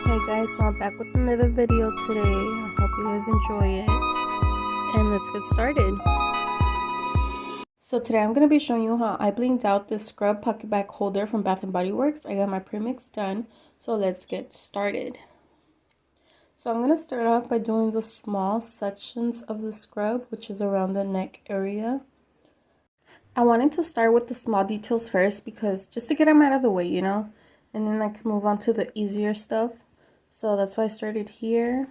Hey guys, so I'm back with another video today. I hope you guys enjoy it. And let's get started. So today I'm going to be showing you how I blinged out this scrub Pocketbac holder from Bath & Body Works. I got my premix done, so let's get started. So I'm going to start off by doing the small sections of the scrub, which is around the neck area. I wanted to start with the small details first because just to get them out of the way, you know, and then I can move on to the easier stuff. So that's why I started here.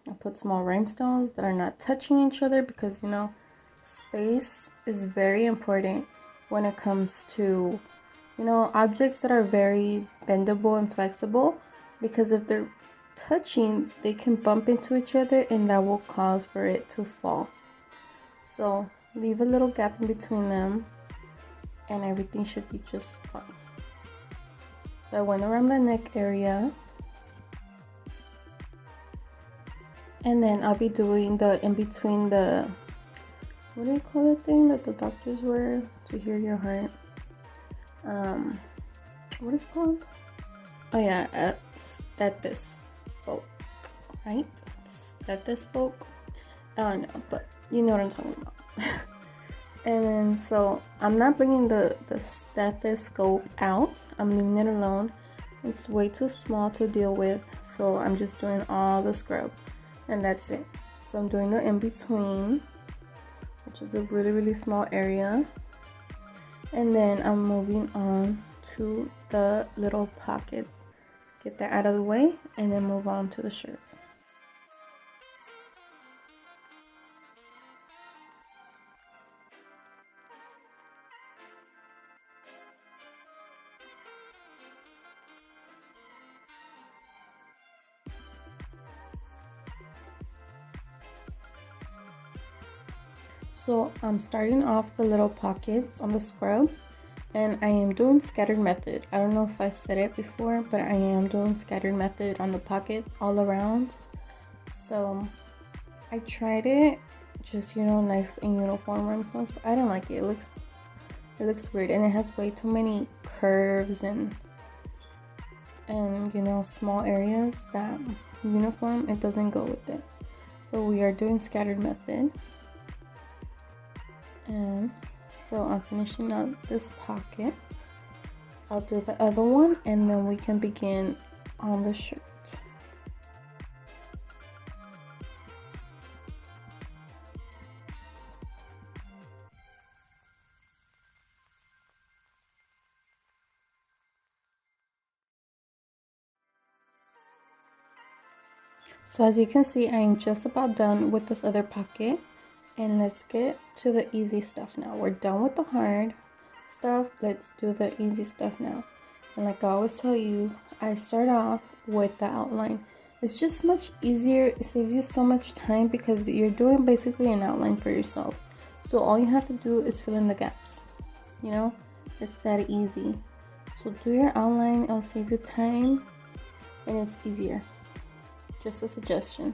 I put small rhinestones that are not touching each other because, you know, space is very important when it comes to, you know, objects that are very bendable and flexible, because if they're touching, they can bump into each other and that will cause for it to fall. So leave a little gap in between them and everything should be just fine. So I went around the neck area. And then I'll be doing the in between the, what do you call that thing that the doctors wear to hear your heart? What is it called? Oh yeah, stethoscope, right? Stethoscope. I don't know, but you know what I'm talking about. And then so I'm not bringing the stethoscope out. I'm leaving it alone. It's way too small to deal with, so I'm just doing all the scrub. And that's it. So I'm doing the in-between, which is a really small area, and then I'm moving on to the little pockets. Get that out of the way and then move on to the shirt. So I'm starting off the little pockets on the scrub, and I am doing scattered method. I don't know if I said it before, but I am doing scattered method on the pockets all around. So I tried it just, you know, nice and uniform rhinestones, but I don't like it. It looks weird, and it has way too many curves and you know, small areas that uniform, it doesn't go with it. So we are doing scattered method. And so I'm finishing up this pocket. I'll do the other one and then we can begin on the shirt. So as you can see, I'm just about done with this other pocket. And let's get to the easy stuff now. We're done with the hard stuff. Let's do the easy stuff now. And like I always tell you, I start off with the outline. It's just much easier. It saves you so much time because you're doing basically an outline for yourself. So all you have to do is fill in the gaps. You know, it's that easy. So do your outline. It'll save you time and it's easier. Just a suggestion.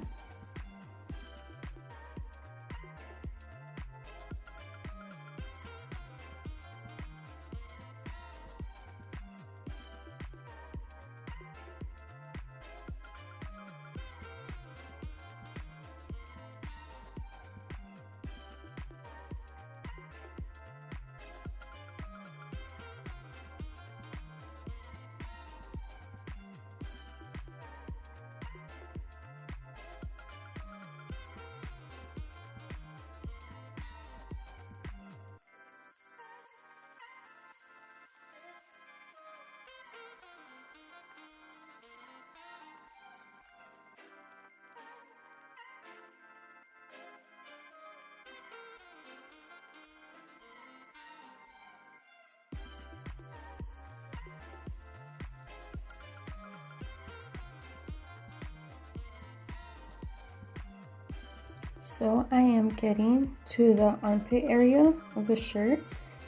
So I am getting to the armpit area of the shirt,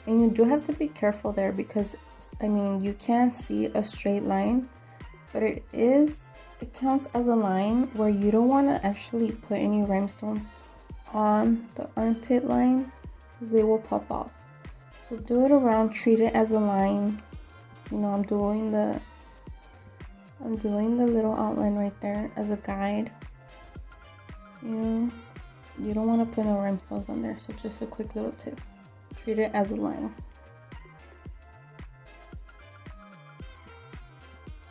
and you do have to be careful there because, I mean, you can't see a straight line, but it counts as a line where you don't want to actually put any rhinestones on the armpit line because they will pop off. So do it around, treat it as a line. You know, I'm doing the I'm doing the little outline right there as a guide. You don't want to put no rhinestones on there, so just a quick little tip. Treat it as a line.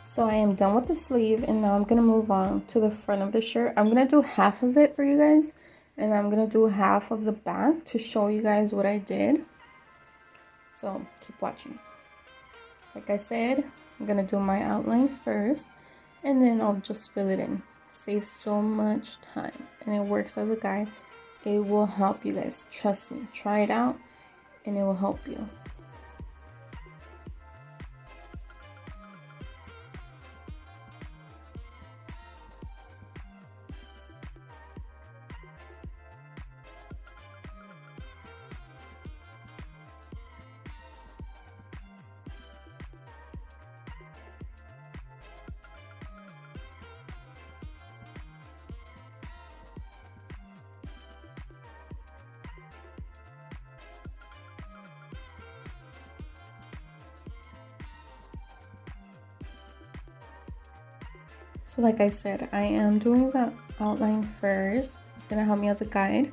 So I am done with the sleeve, and now I'm going to move on to the front of the shirt. I'm going to do half of it for you guys, and I'm going to do half of the back to show you guys what I did. So keep watching. Like I said, I'm going to do my outline first, and then I'll just fill it in. Saves so much time, and it works as a guide. It will help you guys. Trust me. Try it out, and it will help you. So like I said, I am doing the outline first. It's going to help me as a guide.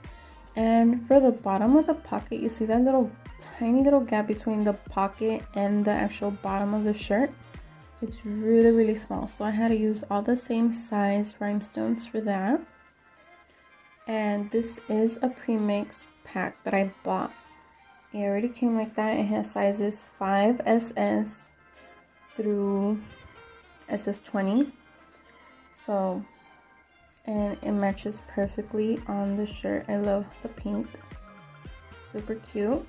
And for the bottom of the pocket, you see that little tiny little gap between the pocket and the actual bottom of the shirt? It's really, really small. So I had to use all the same size rhinestones for that. And this is a premix pack that I bought. It already came like that. It has sizes 5SS through SS20. So, and it matches perfectly on the shirt. I love the pink. Super cute.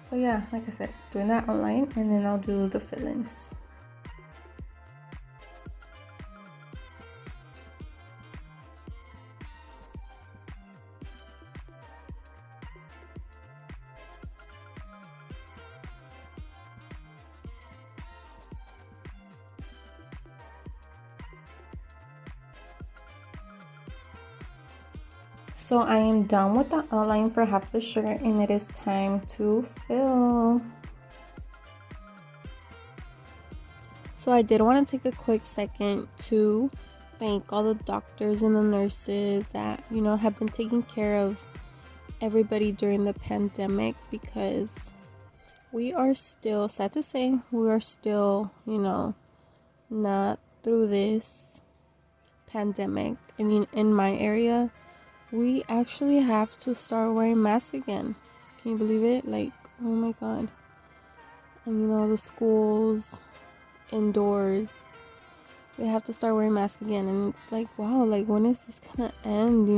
So yeah, like I said, doing that outline, and then I'll do the fill-ins. So I am done with the outline for half the shirt, and it is time to fill. So I did want to take a quick second to thank all the doctors and the nurses that, have been taking care of everybody during the pandemic, because we are still, sad to say, we are still, not through this pandemic. I mean, in my area, we actually have to start wearing masks again. Can you believe it? Like, oh my god. And the schools, indoors, we have to start wearing masks again. And it's like, wow, like, when is this gonna end,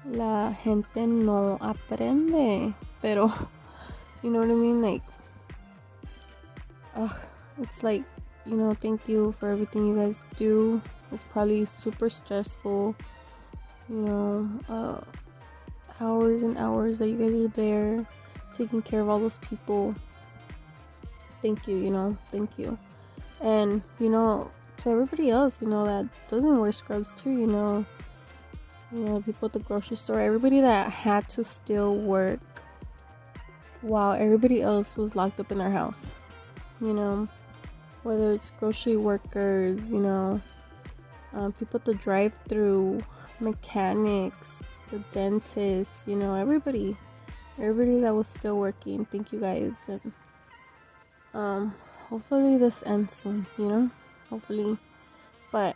La gente no aprende. Pero, you know what I mean? Like, it's like, thank you for everything you guys do. It's probably super stressful. Hours and hours that you guys are there taking care of all those people. Thank you, thank you. And to everybody else, that doesn't wear scrubs too, people at the grocery store, everybody that had to still work while everybody else was locked up in their house, whether it's grocery workers, people at the drive-through, mechanics, the dentists, everybody that was still working. Thank you guys. And hopefully this ends soon, hopefully. But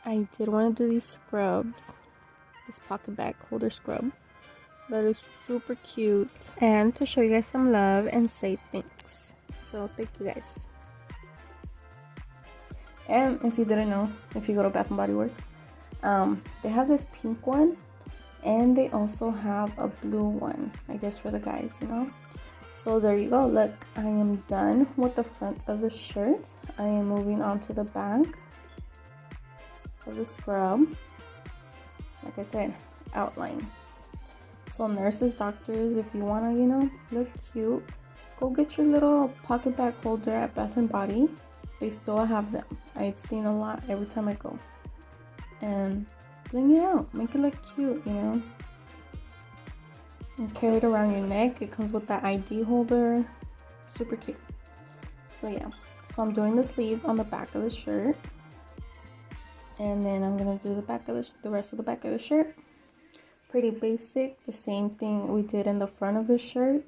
I did want to do these scrubs, this Pocketbac holder scrub that is super cute, and to show you guys some love and say thanks. So thank you guys. And if you didn't know, if you go to Bath & Body Works, they have this pink one, and they also have a blue one, I guess, for the guys, So there you go. Look, I am done with the front of the shirt. I am moving on to the back of the scrub. Like I said, outline. So nurses, doctors, if you want to, look cute, go get your little Pocketbac holder at Bath & Body. They still have them. I've seen a lot every time I go. And bling it out, make it look cute, and carry it around your neck. It comes with that ID holder, super cute. So yeah, So I'm doing the sleeve on the back of the shirt, and then I'm gonna do the rest of the back of the shirt. Pretty basic, the same thing we did in the front of the shirt.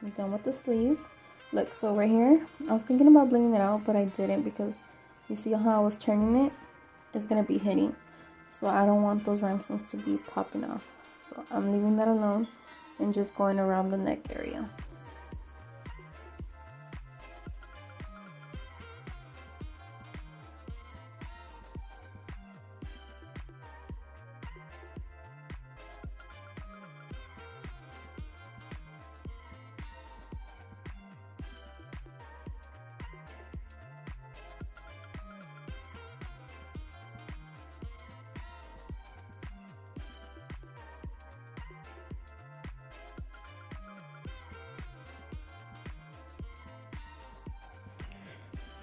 I'm done with the sleeve. Look, so right here, I was thinking about blinging it out, but I didn't because you see how I was turning it? It's gonna be hitting. So I don't want those rhinestones to be popping off. So I'm leaving that alone and just going around the neck area.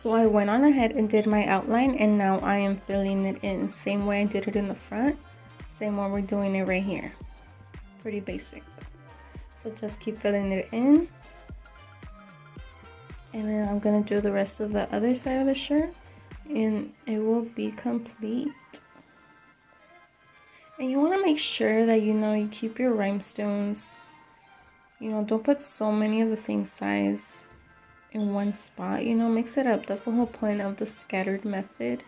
So I went on ahead and did my outline, and now I am filling it in. Same way I did it in the front, same way we're doing it right here. Pretty basic. So just keep filling it in. And then I'm gonna do the rest of the other side of the shirt, and it will be complete. And you wanna make sure that, you keep your rhinestones, don't put so many of the same size in one spot, mix it up. That's the whole point of the scattered method.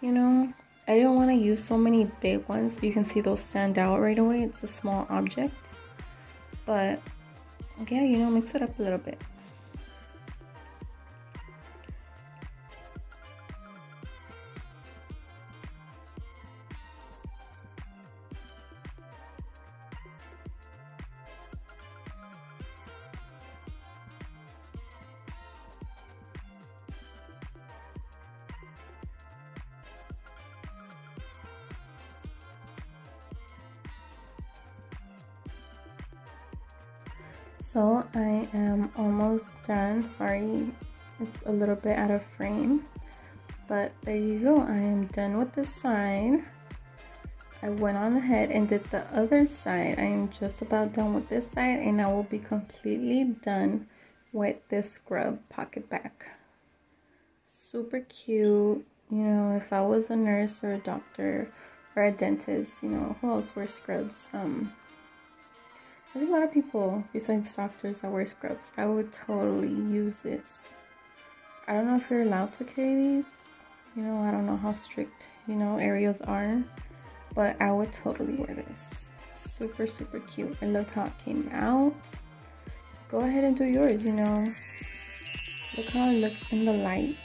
I didn't want to use so many big ones. You can see those stand out right away. It's a small object, but yeah, mix it up a little bit. So I am almost done. Sorry, it's a little bit out of frame, but there you go. I am done with this side. I went on ahead and did the other side. I am just about done with this side, and I will be completely done with this scrub pocket back. Super cute. If I was a nurse or a doctor or a dentist, who else wears scrubs? There's a lot of people besides doctors that wear scrubs. I would totally use this. I don't know if you're allowed to carry these. I don't know how strict, areas are. But I would totally wear this. Super, super cute. I loved how it came out. Go ahead and do yours, Look how it looks in the light.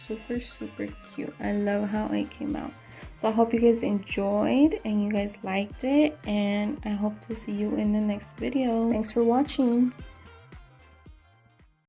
Super, super cute. I love how it came out. So I hope you guys enjoyed and you guys liked it, and I hope to see you in the next video. Thanks for watching.